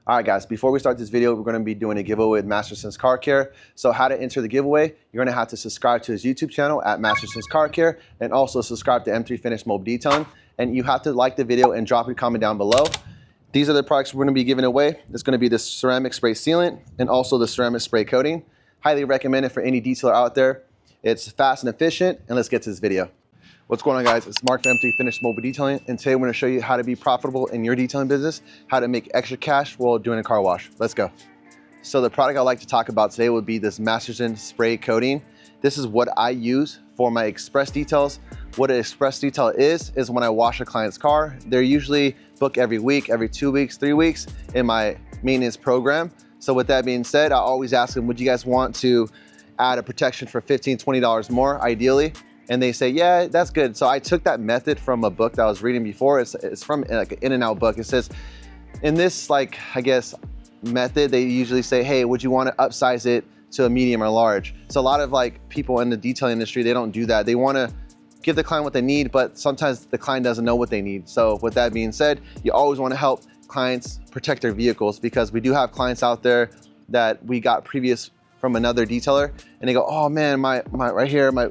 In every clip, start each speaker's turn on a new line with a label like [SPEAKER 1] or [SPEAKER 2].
[SPEAKER 1] All right, guys, before we start this video, we're going to be doing a giveaway with Masterson's Car Care. So how to enter the giveaway, you're going to have to subscribe to his YouTube channel at Masterson's Car Care and also subscribe to M3 Finish Mobile Detailing. And you have to like the video and drop your comment down below. These are the products we're going to be giving away. It's going to be the ceramic spray sealant and also the ceramic spray coating. Highly recommend it for any detailer out there. It's fast and efficient, and let's get to this video. What's going on, guys? It's Mark from M3 Finish Mobile Detailing, and today we're going to show you how to be profitable in your detailing business, how to make extra cash while doing a car wash. Let's go. So the product I'd like to talk about today would be this Masterson spray coating. This is what I use for my express details. What an express detail is when I wash a client's car. They're usually booked every week, every 2 weeks, 3 weeks in my maintenance program. So with that being said, I always ask them, would you guys want to add a protection for $15, $20 more, ideally? And they say, yeah, that's good. So I took that method from a book that I was reading before. It's from like an In-N-Out book. It says, in this, like, I guess, method, they usually say, hey, would you want to upsize it to a medium or large? So a lot of like people in the detailing industry, they don't do that. They want to give the client what they need, but sometimes the client doesn't know what they need. So with that being said, you always want to help clients protect their vehicles, because we do have clients out there that we got previous from another detailer, and they go, oh man, my right here, my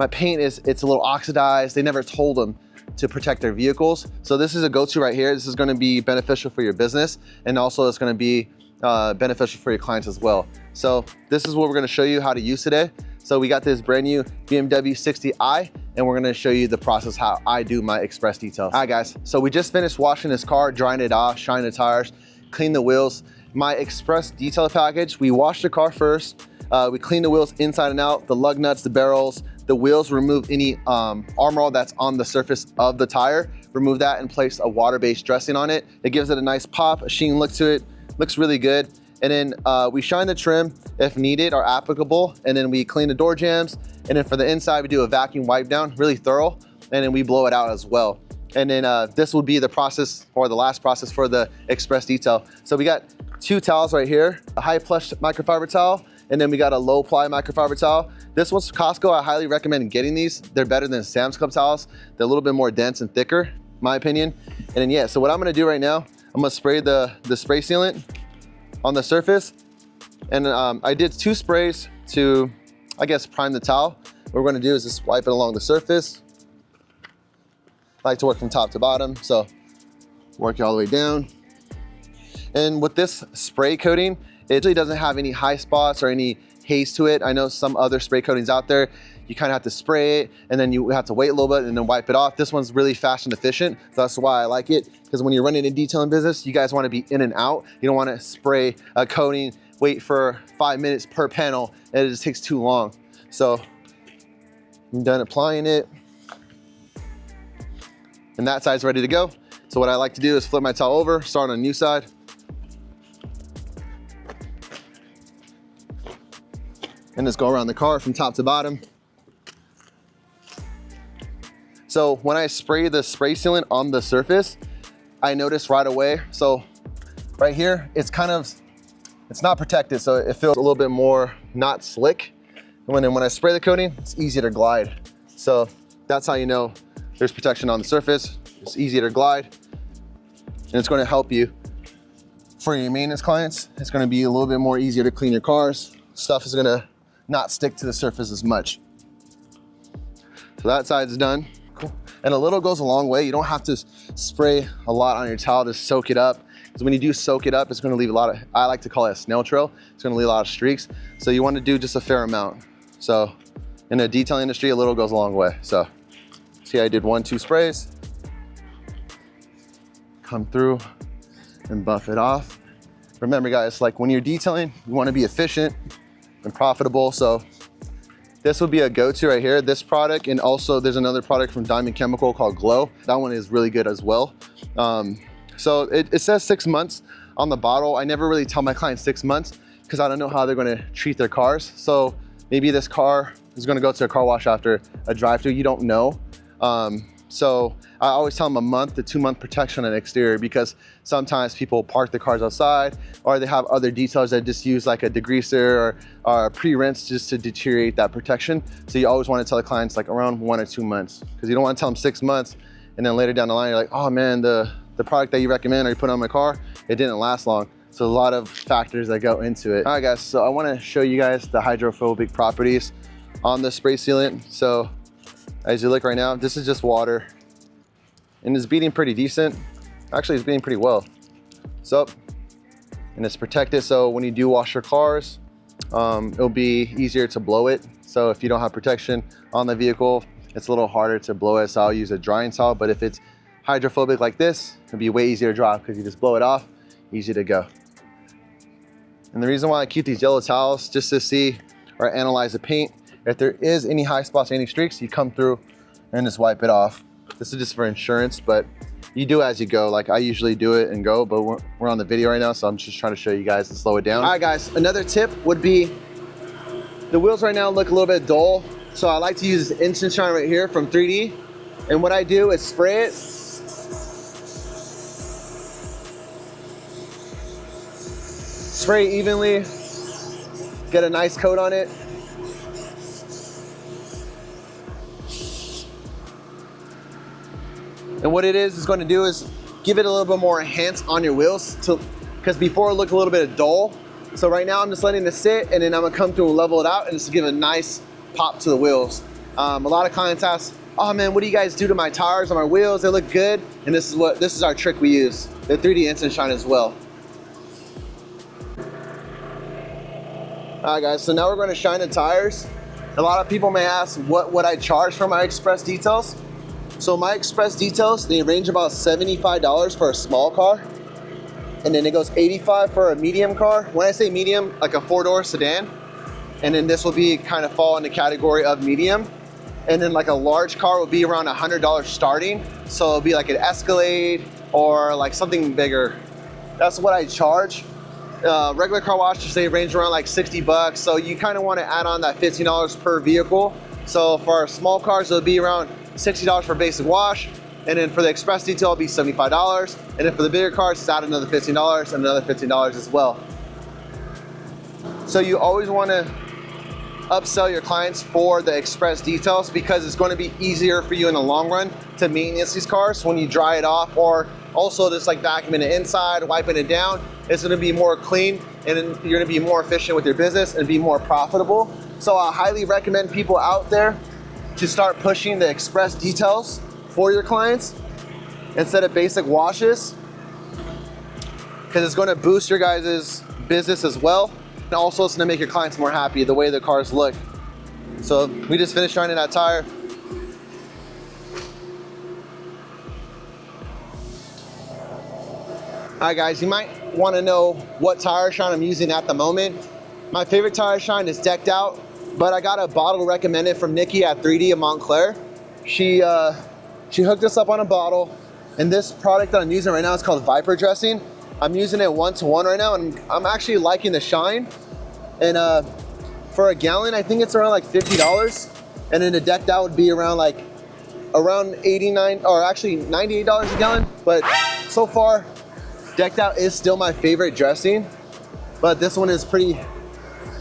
[SPEAKER 1] paint it's a little oxidized. They never told them to protect their vehicles. So this is a go-to right here. This is going to be beneficial for your business, and also it's going to be beneficial for your clients as well. So this is what we're going to show you how to use today. So we got this brand new BMW 60i, and we're going to show you the process how I do my express details. All right, guys, so we just finished washing this car, drying it off, shining the tires, clean the wheels. My express detail package, we wash the car first. We clean the wheels inside and out, the lug nuts, the barrels, the wheels, remove any armor that's on the surface of the tire, remove that and place a water-based dressing on it. It gives it a nice pop, a sheen look to it, looks really good. And then we shine the trim if needed or applicable, and then we clean the door jambs. And then for the inside, we do a vacuum wipe down, really thorough, and then we blow it out as well. And then this will be the process, or the last process, for the express detail. So we got 2 towels right here, a high plush microfiber towel, and then we got a low ply microfiber towel. This one's Costco. I highly recommend getting these. They're better than Sam's Club towels. They're a little bit more dense and thicker, in my opinion. And then yeah, so what I'm gonna do right now, I'm gonna spray the spray sealant on the surface. And I did 2 sprays to, I guess, prime the towel. What we're gonna do is just wipe it along the surface. I like to work from top to bottom, so work it all the way down. And with this spray coating, it really doesn't have any high spots or any haze to it. I know some other spray coatings out there, you kind of have to spray it and then you have to wait a little bit and then wipe it off. This one's really fast and efficient. So that's why I like it, because when you're running a detailing business, you guys want to be in and out. You don't want to spray a coating, wait for 5 minutes per panel, and it just takes too long. So I'm done applying it. And that side's ready to go. So what I like to do is flip my towel over, start on a new side. And just go around the car from top to bottom. So when I spray the spray sealant on the surface, I notice right away, so right here, it's not protected, so it feels a little bit more not slick. And when I spray the coating, it's easier to glide. So that's how you know there's protection on the surface. It's easier to glide, and it's going to help you for your maintenance clients. It's going to be a little bit more easier to clean your cars. Stuff is going to not stick to the surface as much. So that side's done. Cool. And a little goes a long way. You don't have to spray a lot on your towel to soak it up, because when you do soak it up, it's going to leave a lot of, I like to call it a snail trail. It's going to leave a lot of streaks. So you want to do just a fair amount. So in the detailing industry, a little goes a long way. So see, I did 1, 2 sprays. Come through and buff it off. Remember, guys, like when you're detailing, you want to be efficient and profitable. So this would be a go-to right here, this product. And also there's another product from Diamond Chemical called Glow. That one is really good as well. So it says 6 months on the bottle. I never really tell my clients 6 months, because I don't know how they're going to treat their cars. So maybe this car is going to go to a car wash after a drive-through. You don't know. So I always tell them a month to 2 month protection on the exterior, because sometimes people park the cars outside, or they have other details that just use like a degreaser or pre-rinse just to deteriorate that protection. So you always want to tell the clients like around 1 or 2 months, because you don't want to tell them 6 months and then later down the line you're like, oh man, the product that you recommend or you put on my car, it didn't last long. So a lot of factors that go into it. All right guys, so I wanna show you guys the hydrophobic properties on the spray sealant. So as you look right now, this is just water and it's beating pretty decent. Actually, it's beating pretty well. So, and it's protected. So when you do wash your cars, it'll be easier to blow it. So if you don't have protection on the vehicle, it's a little harder to blow it. So I'll use a drying towel, but if it's hydrophobic like this, it'll be way easier to dry because you just blow it off, easy to go. And the reason why I keep these yellow towels, just to see or analyze the paint. If there is any high spots, any streaks, you come through and just wipe it off. This is just for insurance, but you do as you go. Like I usually do it and go, but we're on the video right now, so I'm just trying to show you guys to slow it down. All right guys, another tip would be, the wheels right now look a little bit dull, so I like to use this instant shine right here from 3D. And what I do is spray it. Spray evenly, get a nice coat on it. And what it is going to do is give it a little bit more enhance on your wheels, because before it looked a little bit dull. So right now I'm just letting this sit, and then I'm gonna come through and level it out and just give a nice pop to the wheels. A lot of clients ask, oh man, what do you guys do to my tires, on my wheels? They look good. And this is our trick we use, the 3D instant shine as well. All right guys, so now we're gonna shine the tires. A lot of people may ask, what would I charge for my express details? So my express details, they range about $75 for a small car, and then it goes $85 for a medium car. When I say medium, like a 4-door sedan, and then this will be kind of fall in the category of medium. And then like a large car will be around $100 starting. So it'll be like an Escalade or like something bigger. That's what I charge. Regular car washes, they range around like 60 bucks. So you kind of want to add on that $15 per vehicle. So for our small cars, it'll be around $60 for basic wash, and then for the express detail it'll be $75, and then for the bigger cars it's add another $15 and another $15 as well. So you always want to upsell your clients for the express details, because it's going to be easier for you in the long run to maintenance these cars when you dry it off, or also just like vacuuming the inside, wiping it down. It's going to be more clean, and then you're going to be more efficient with your business and be more profitable. So I highly recommend people out there to start pushing the express details for your clients instead of basic washes, because it's going to boost your guys' business as well, and also it's going to make your clients more happy the way the cars look. So we just finished shining that tire. All right guys, you might want to know what tire shine I'm using at the moment. My favorite tire shine is Decked Out, but I got a bottle recommended from Nikki at 3D in Montclair. She hooked us up on a bottle, and this product that I'm using right now is called Viper Dressing. I'm using it 1-to-1 right now, and I'm actually liking the shine. And for a gallon, I think it's around like $50, and then the Decked Out would be around $89, or actually $98 a gallon. But so far, Decked Out is still my favorite dressing, but this one is pretty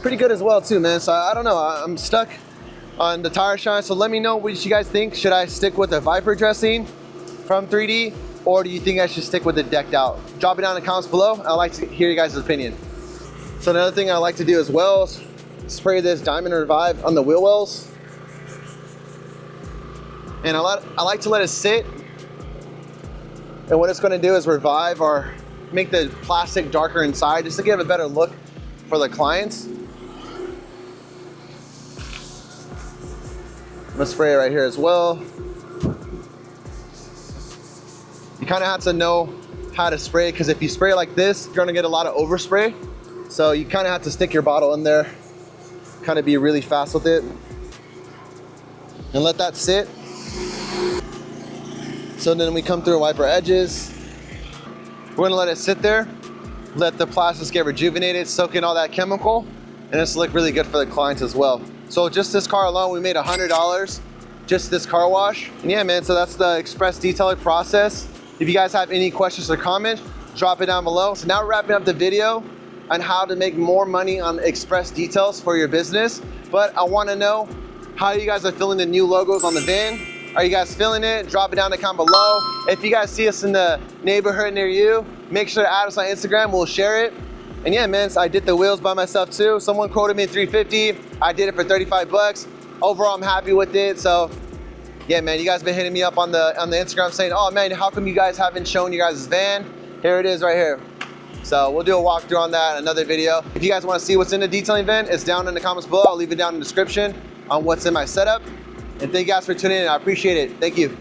[SPEAKER 1] good as well too, man. So I don't know, I'm stuck on the tire shine. So let me know what you guys think. Should I stick with the Viper dressing from 3D, or do you think I should stick with the Decked Out? Drop it down in the comments below. I'd like to hear you guys' opinion. So another thing I like to do as well is spray this Diamond Revive on the wheel wells. And I like to let it sit. And what it's gonna do is revive or make the plastic darker inside, just to give a better look for the clients. I'm gonna spray it right here as well. You kind of have to know how to spray it, because if you spray it like this, you're gonna get a lot of overspray. So you kind of have to stick your bottle in there, kind of be really fast with it, and let that sit. So then we come through and wipe our edges. We're gonna let it sit there, let the plastics get rejuvenated, soak in all that chemical, and it's look really good for the clients as well. So just this car alone, we made $100, just this car wash. And yeah, man, so that's the express detailing process. If you guys have any questions or comments, drop it down below. So now we're wrapping up the video on how to make more money on express details for your business. But I wanna know how you guys are feeling the new logos on the van. Are you guys feeling it? Drop it down in the comment below. If you guys see us in the neighborhood near you, make sure to add us on Instagram. We'll share it. And yeah, man, so I did the wheels by myself too. Someone quoted me $350. I did it for 35 bucks. Overall, I'm happy with it. So yeah, man, you guys been hitting me up on the Instagram saying, oh man, how come you guys haven't shown you guys' van? Here it is right here. So we'll do a walkthrough on that, another video. If you guys want to see what's in the detailing van, it's down in the comments below. I'll leave it down in the description on what's in my setup. And thank you guys for tuning in. I appreciate it. Thank you.